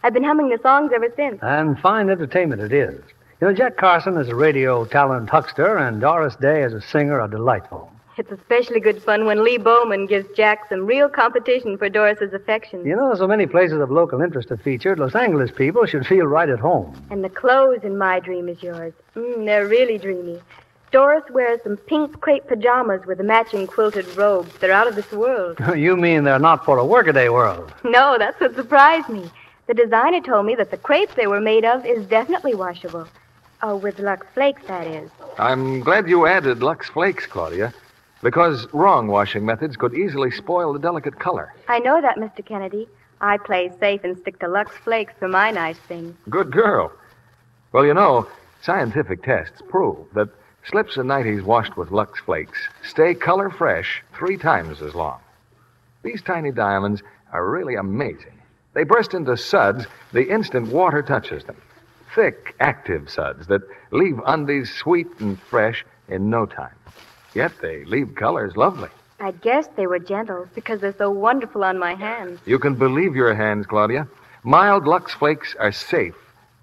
I've been humming the songs ever since. And fine entertainment it is. You know, Jack Carson is a radio talent huckster, and Doris Day as a singer are delightful. It's especially good fun when Lee Bowman gives Jack some real competition for Doris's affections. You know, so many places of local interest are featured. Los Angeles people should feel right at home. And the clothes in My Dream Is Yours. They're really dreamy. Doris wears some pink crepe pajamas with a matching quilted robe. They're out of this world. You mean they're not for a workaday world? No, that's what surprised me. The designer told me that the crepe they were made of is definitely washable. Oh, with Lux Flakes, that is. I'm glad you added Lux Flakes, Claudia, because wrong washing methods could easily spoil the delicate color. I know that, Mr. Kennedy. I play safe and stick to Lux Flakes for my nice things. Good girl. Well, you know, scientific tests prove that slips and nighties washed with Lux Flakes stay color fresh 3 times as long. These tiny diamonds are really amazing. They burst into suds the instant water touches them. Thick, active suds that leave undies sweet and fresh in no time. Yet they leave colors lovely. I guess they were gentle because they're so wonderful on my hands. You can believe your hands, Claudia. Mild Lux Flakes are safe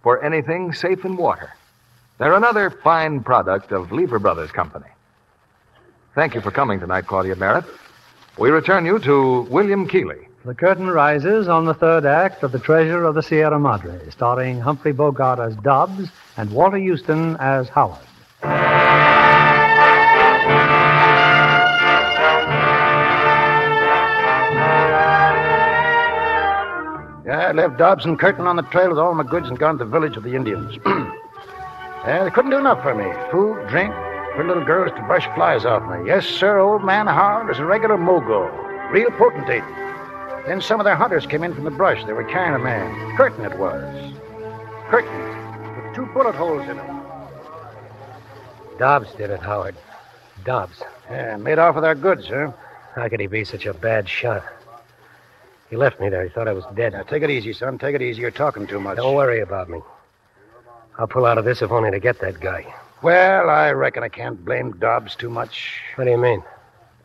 for anything safe in water. They're another fine product of Lever Brothers Company. Thank you for coming tonight, Claudia Barrett. We return you to William Keeley. The curtain rises on the 3rd act of The Treasure of the Sierra Madre, starring Humphrey Bogart as Dobbs and Walter Huston as Howard. Yeah, I left Dobbs and Curtin on the trail with all my goods and gone to the village of the Indians. They couldn't do enough for me. Food, drink, for little girls to brush flies off me. Yes, sir, old man Howard was a regular mogul. Real potentate. Then some of their hunters came in from the brush. They were carrying a man. Curtin it was. Curtin, with 2 bullet holes in him. Dobbs did it, Howard. Dobbs. Yeah, made off with our goods, huh? How could he be such a bad shot? He left me there. He thought I was dead. Now, take it easy, son. Take it easy. You're talking too much. Don't worry about me. I'll pull out of this if only to get that guy. Well, I reckon I can't blame Dobbs too much. What do you mean?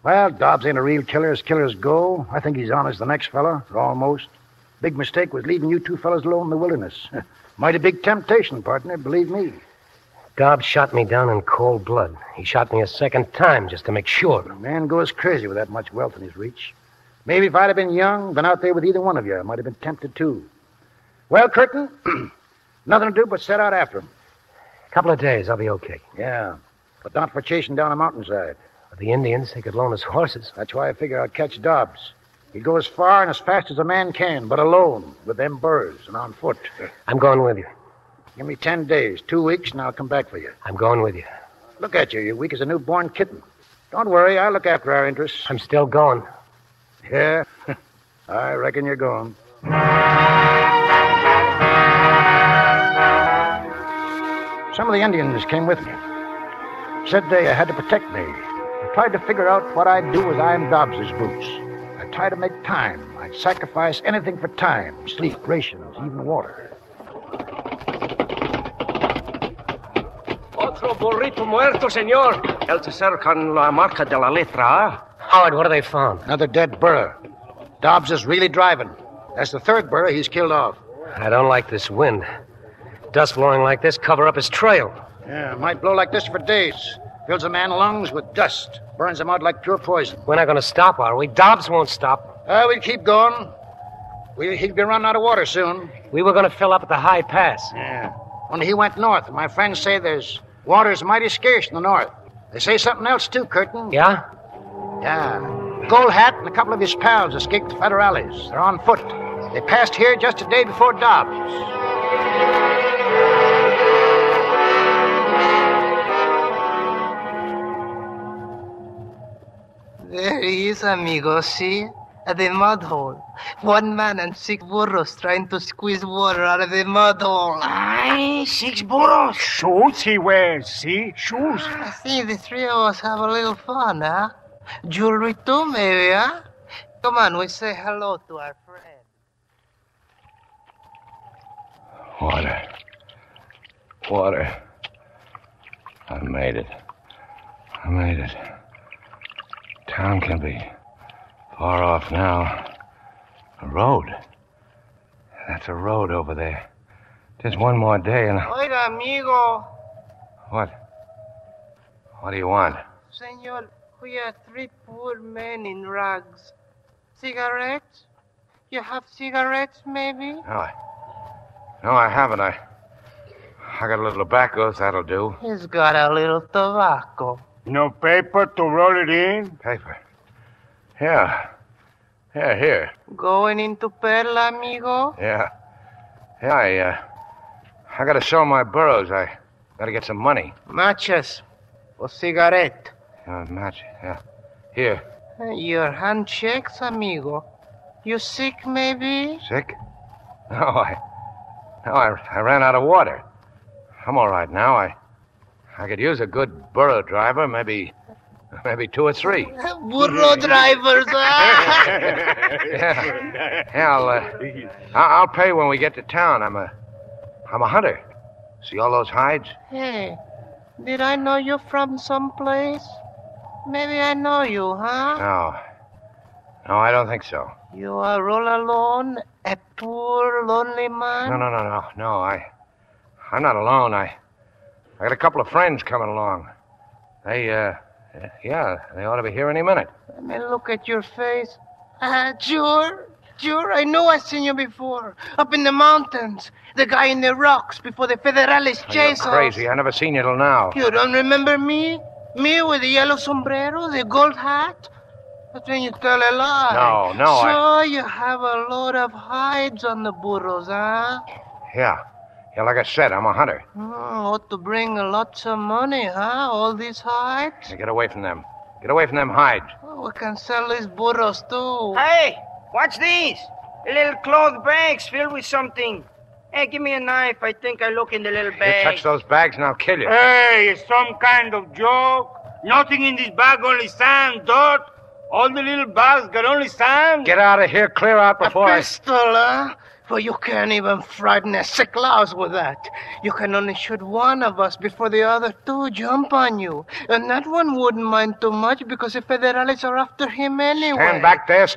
Well, Dobbs ain't a real killer as killers go. I think he's honest the next fella, or almost. Big mistake was leaving you 2 fellas alone in the wilderness. Mighty big temptation, partner, believe me. Dobbs shot me down in cold blood. He shot me a 2nd time just to make sure. A man goes crazy with that much wealth in his reach. Maybe if I'd have been young, been out there with either one of you, I might have been tempted too. Well, Curtin, nothing to do but set out after him. A couple of days, I'll be okay. Yeah, but not for chasing down a mountainside. With the Indians, they could loan us horses. That's why I figure I'll catch Dobbs. He'd go as far and as fast as a man can, but alone, with them birds and on foot. I'm going with you. Give me 10 days, 2 weeks, and I'll come back for you. I'm going with you. Look at you. You're weak as a newborn kitten. Don't worry, I'll look after our interests. I'm still going. Yeah, I reckon you're going. Some of the Indians came with me. Said they had to protect me. I tried to figure out what I'd do as I'm Dobbs's boots. I tried to make time. I'd sacrifice anything for time, sleep, rations, even water. Otro burrito muerto, señor. El tercer con la marca de la letra. Howard, what have they found? Another dead burro. Dobbs is really driving. That's the third burro he's killed off. I don't like this wind. Dust blowing like this cover up his trail. Yeah, it might blow like this for days. Fills a man's lungs with dust. Burns him out like pure poison. We're not going to stop, are we? Dobbs won't stop. We'll keep going. He'll be running out of water soon. We were going to fill up at the high pass. Yeah. When he went north, my friends say there's water's mighty scarce in the north. They say something else, too, Curtin. Yeah? Yeah. Gold Hat and a couple of his pals escaped the Federales. They're on foot. They passed here just a day before Dobbs. There he is, amigo, see? At the mud hole. One man and 6 burros trying to squeeze water out of the mud hole. Aye, 6 burros. Shoes he wears, see? Shoes. See, the 3 of us have a little fun, huh? Jewelry too, maybe, huh? Come on, we say hello to our friend. Water. I made it. Town can be far off now. A road. That's a road over there. Just one more day and... Oiga, amigo. What? What do you want? Senor, we are 3 poor men in rags. Cigarettes? You have cigarettes, maybe? No, I haven't. I got a little tobacco, that'll do. He's got a little tobacco. No paper to roll it in? Paper? Yeah, here. Going into Perla, amigo? Yeah, I gotta sell my burros. I gotta get some money. Matches. For cigarette. Match, yeah. Here. Your handshakes, amigo. You sick, maybe? Sick? No, I ran out of water. I'm all right now. I could use a good burro driver, maybe 2 or 3. Burro drivers, huh? Yeah, I'll pay when we get to town. I'm a hunter. See all those hides? Hey, did I know you from someplace? Maybe I know you, huh? No, I don't think so. You are all alone, a poor, lonely man? No, I'm not alone. I got a couple of friends coming along. They ought to be here any minute. Let me look at your face. Sure, I know I've seen you before. Up in the mountains. The guy in the rocks before the Federales chase us. You're crazy. I never seen you till now. You don't remember me? Me with the yellow sombrero, the gold hat? But then you tell a lie. No, So you have a load of hides on the burros, huh? Yeah, like I said, I'm a hunter. Ought to bring lots of money, huh? All these hides? Now get away from them. Get away from them hides. We can sell these burros, too. Hey, what's these? Little cloth bags filled with something. Hey, give me a knife. I think I look in the little bag. You touch those bags and I'll kill you. Hey, it's some kind of joke. Nothing in this bag, only sand, dirt. All the little bags got only sand. Get out of here, clear out before A pistol, huh? Well, you can't even frighten a sick louse with that. You can only shoot one of us before the other 2 jump on you. And that one wouldn't mind too much because the Federales are after him anyway. Stand back there,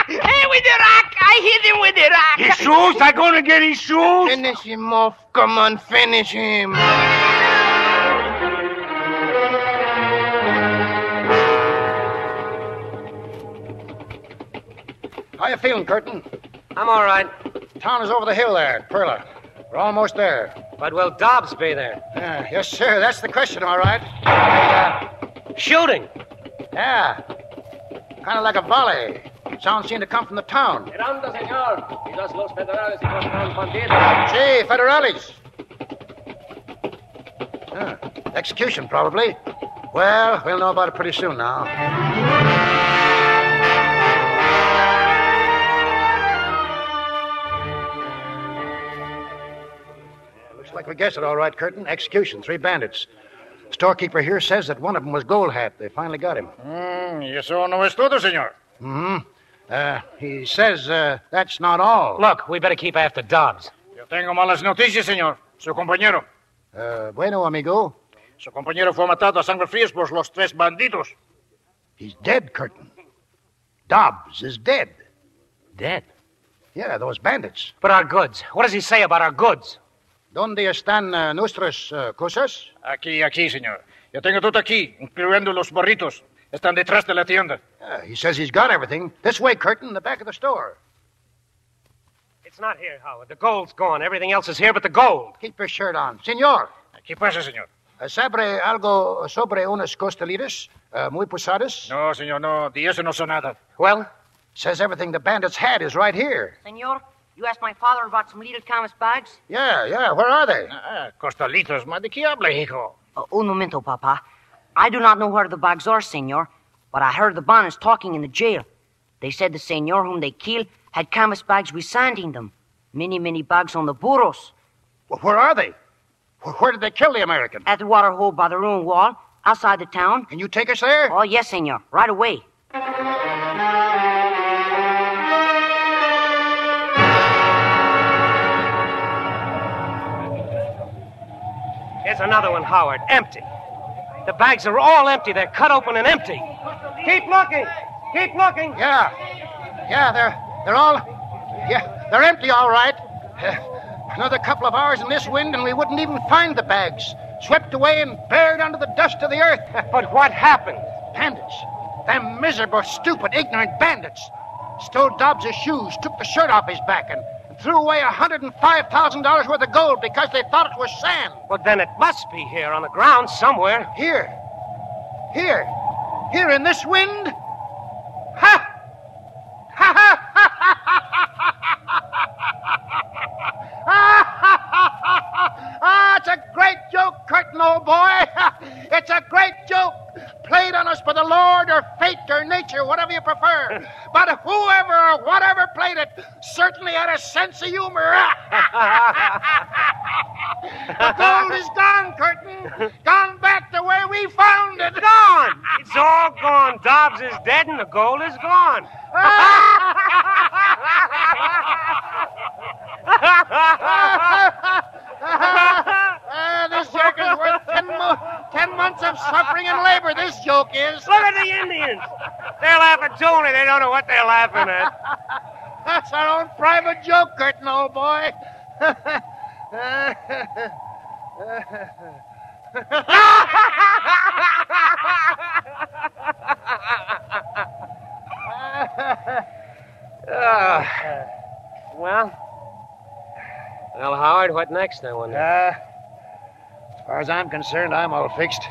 Hey, with the rock! I hit him with the rock! His shoes? I'm gonna get his shoes! Finish him off. Come on, finish him. How you feeling, Curtin? I'm all right. Town is over the hill there, Perla. We're almost there. But will Dobbs be there? Yes, sir. That's the question, all right. Shooting? Yeah. Kind of like a volley. Sound seemed to come from the town. Miranda, señor. Quizás los federales encontraron bandidos. Gee, Federales. Execution, probably. Well, we'll know about it pretty soon now. Looks like we guessed it all right, Curtin. Execution, 3 bandits. Storekeeper here says that one of them was Gold Hat. They finally got him. Y eso no es todo, señor. He says that's not all. Look, we better keep after Dobbs. Yo tengo malas noticias, señor. Su compañero. Bueno, amigo. Su compañero fue matado a sangre fría por los 3 bandidos. He's dead, Curtin. Dobbs is dead. Dead? Yeah, those bandits. But our goods. What does he say about our goods? ¿Dónde están nuestras cosas? Aquí, señor. Yo tengo todo aquí, incluyendo los burritos. Están detrás de la tienda. He says he's got everything. This way, Curtin, in the back of the store. It's not here, Howard. The gold's gone. Everything else is here but the gold. Keep your shirt on. Señor. ¿Qué pasa, señor? ¿Sabe algo sobre unas costelitas muy pesadas? No, señor, no. De eso no sé nada. Well? Says everything the bandits had is right here. Senor, you asked my father about some little canvas bags? Yeah. Where are they? Costalitos, ¿de qué habla, hijo? Un momento, Papa. I do not know where the bags are, senor, but I heard the bandits talking in the jail. They said the senor whom they killed had canvas bags with sand in them. Many bags on the burros. Well, where are they? Where did they kill the American? At the water hole by the ruined wall, outside the town. Can you take us there? Oh, yes, senor. Right away. Here's another one, Howard. Empty. The bags are all empty. They're cut open and empty. Keep looking. Keep looking. Yeah, they're all... Yeah, they're empty, all right. Another couple of hours in this wind and we wouldn't even find the bags. Swept away and buried under the dust of the earth. But what happened? Bandits. Them miserable, stupid, ignorant bandits. Stole Dobbs' shoes, took the shirt off his back, and threw away $105,000 worth of gold because they thought it was sand. Well, then it must be here on the ground somewhere. Here in this wind? Ha! Ha ha ha ha ha! It's a great joke, Curtin, old boy. It's a great joke. Played on us by the Lord or fate or nature, whatever you prefer. But whoever or whatever played it certainly had a sense of humor. The gold is gone, Curtin. Gone back the way we found it. Gone. It's all gone. Dobbs is dead and the gold is gone. This joke is worth 10 months of suffering and labor, this joke is. Look at the Indians. They're laughing too, only they don't know what they're laughing at. That's our own private joke, Curtin, old boy. Well, Howard, what next, I wonder? As far as I'm concerned, I'm all fixed.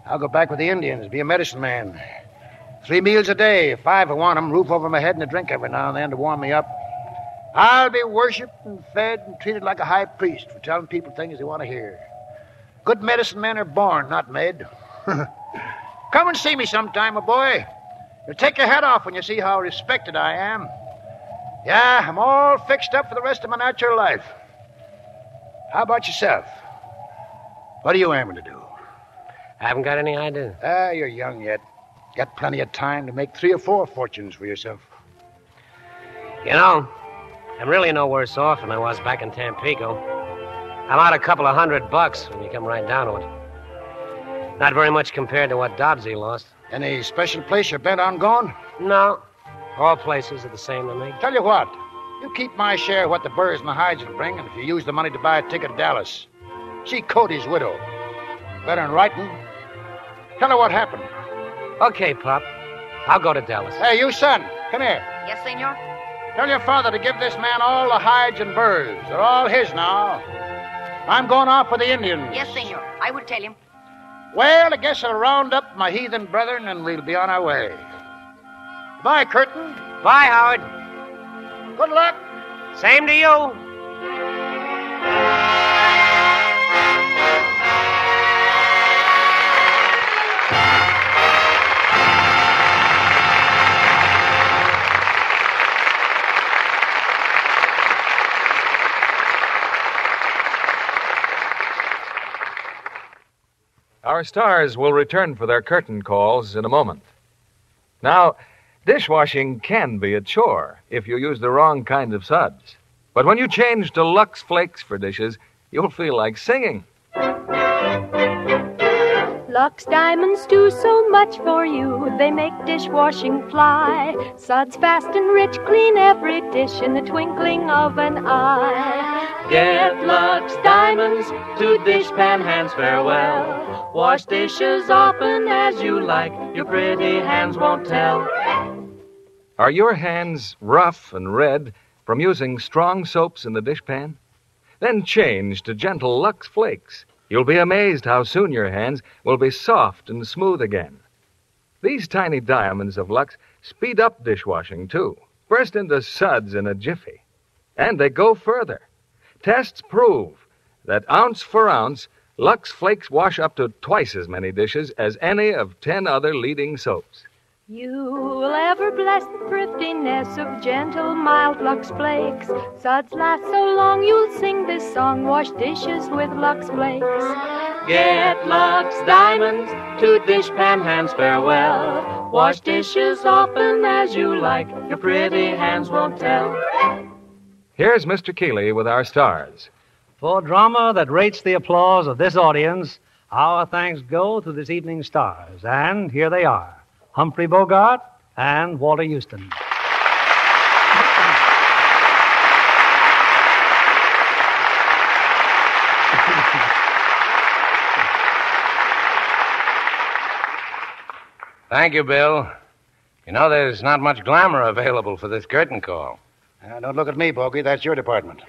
I'll go back with the Indians, be a medicine man. 3 meals a day, 5 I want 'em, roof over my head and a drink every now and then to warm me up. I'll be worshipped and fed and treated like a high priest for telling people things they want to hear. Good medicine men are born, not made. Come and see me sometime, my boy. You'll take your head off when you see how respected I am. Yeah, I'm all fixed up for the rest of my natural life. How about yourself? What are you aiming to do? I haven't got any idea. You're young yet. Got plenty of time to make 3 or 4 fortunes for yourself. You know, I'm really no worse off than I was back in Tampico. I'm out a couple of $100 when you come right down to it. Not very much compared to what Dobbsy lost. Any special place you're bent on going? No. All places are the same to me. Tell you what, you keep my share of what the burrs and the hides will bring, and if you use the money to buy a ticket to Dallas, see Cody's widow. Better than writing. Tell her what happened. Okay, Pop. I'll go to Dallas. Hey, you son, come here. Yes, senor? Tell your father to give this man all the hides and burrs. They're all his now. I'm going off with the Indians. Yes, senor. I will tell him. Well, I guess I'll round up my heathen brethren and we'll be on our way. Bye, Curtin. Bye, Howard. Good luck. Same to you. Our stars will return for their curtain calls in a moment. Now, dishwashing can be a chore if you use the wrong kind of suds. But when you change to Lux Flakes for dishes, you'll feel like singing. Lux Diamonds do so much for you. They make dishwashing fly. Suds fast and rich, clean every dish in the twinkling of an eye. Get Lux Diamonds to dishpan hands farewell. Wash dishes often as you like. Your pretty hands won't tell. Are your hands rough and red from using strong soaps in the dishpan? Then change to gentle Lux Flakes. You'll be amazed how soon your hands will be soft and smooth again. These tiny diamonds of Lux speed up dishwashing, too. Burst into suds in a jiffy. And they go further. Tests prove that ounce for ounce, Lux Flakes wash up to twice as many dishes as any of 10 other leading soaps. You'll ever bless the thriftiness of gentle, mild Lux Flakes. Suds last so long you'll sing this song. Wash dishes with Lux Flakes. Get Lux Diamonds to dishpan hands farewell. Wash dishes often as you like. Your pretty hands won't tell. Here's Mr. Keeley with our stars. For drama that rates the applause of this audience, our thanks go to this evening's stars. And here they are. Humphrey Bogart and Walter Huston. Thank you, Bill. You know, there's not much glamour available for this curtain call. Don't look at me, Bogey. That's your department.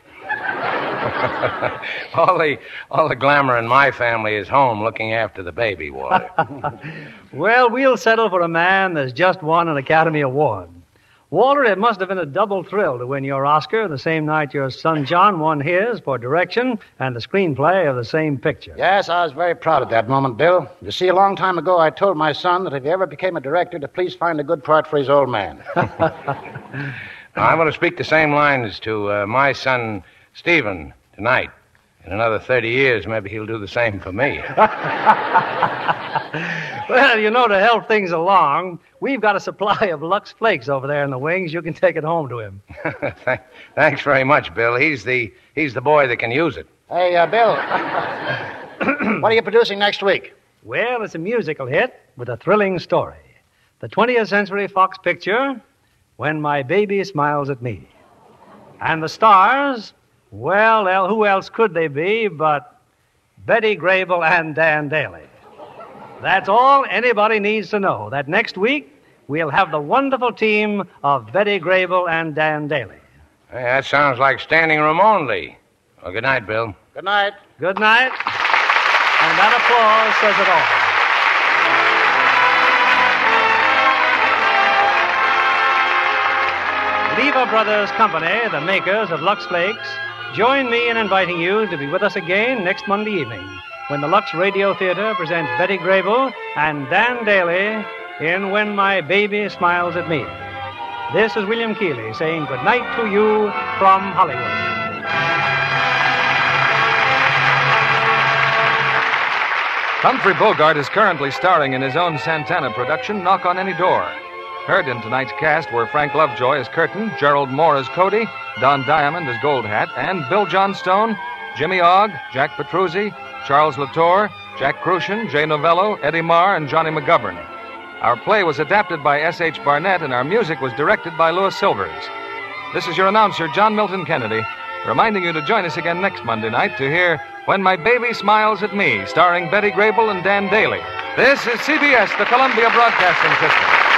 all the glamour in my family is home looking after the baby, Walter. Well, we'll settle for a man that's just won an Academy Award. Walter, it must have been a double thrill to win your Oscar the same night your son John won his for direction and the screenplay of the same picture. Yes, I was very proud of that moment, Bill. You see, a long time ago, I told my son that if he ever became a director, to please find a good part for his old man. I'm going to speak the same lines to my son, Stephen, tonight. In another 30 years, maybe he'll do the same for me. Well, you know, to help things along, we've got a supply of Lux Flakes over there in the wings. You can take it home to him. Thanks very much, Bill. He's the boy that can use it. Hey, Bill, what are you producing next week? Well, it's a musical hit with a thrilling story. The 20th Century Fox picture, When My Baby Smiles at Me. And the stars, well, who else could they be but Betty Grable and Dan Daly? That's all anybody needs to know, that next week we'll have the wonderful team of Betty Grable and Dan Daly. Hey, that sounds like standing room only. Well, good night, Bill. Good night. Good night. And that applause says it all. Lever Brothers Company, the makers of Lux Flakes, join me in inviting you to be with us again next Monday evening when the Lux Radio Theater presents Betty Grable and Dan Daly in When My Baby Smiles at Me. This is William Keeley saying good night to you from Hollywood. Humphrey Bogart is currently starring in his own Santana production, Knock on Any Door. Heard in tonight's cast were Frank Lovejoy as Curtin, Gerald Moore as Cody, Don Diamond as Goldhat, and Bill Johnstone, Jimmy Ogg, Jack Petruzzi, Charles Latour, Jack Crucian, Jay Novello, Eddie Marr, and Johnny McGovern. Our play was adapted by S.H. Barnett, and our music was directed by Louis Silvers. This is your announcer, John Milton Kennedy, reminding you to join us again next Monday night to hear When My Baby Smiles at Me, starring Betty Grable and Dan Daly. This is CBS, the Columbia Broadcasting System.